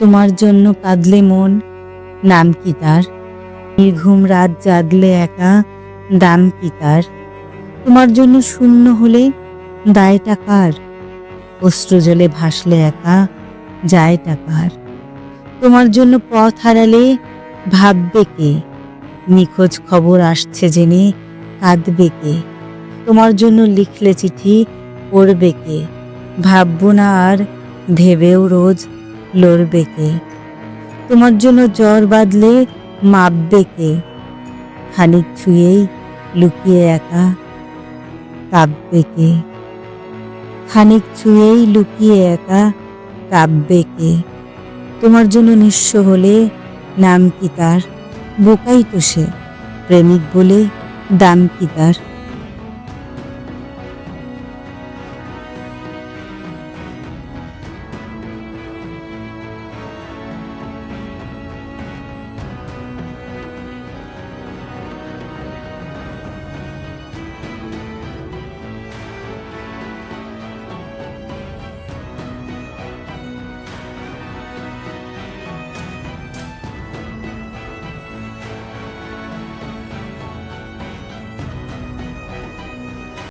তোমার জন্য কাঁদলে মন, নাম কি তার? নির্ঘুম রাত জাগলে একা, দাম কি তার? তোমার জন্য শূন্য হলে দায়টা কার? অশ্রু জলে ভাসলে একা, যায়টা কার? তোমার জন্য পথ হারালে ভাববে কে? নিখোঁজ খবর আসছে জেনে কাঁদবে কে? তোমার জন্য লিখলে চিঠি পড়বে কে? ভাববো না আর, ভেবেও রোজ লড়বে কে? তোমার জন্য জ্বর বাঁধলে মাপবে কে? খানিক ছুঁয়েই লুকিয়ে একা কাঁদবে কে? খানিক ছুঁয়েই লুকিয়ে একা কাঁদবে কে? তোমার জন্য নিঃস্ব হলে নাম কি তার? বোকাই তো সে, প্রেমিক বলে দাম কি তার?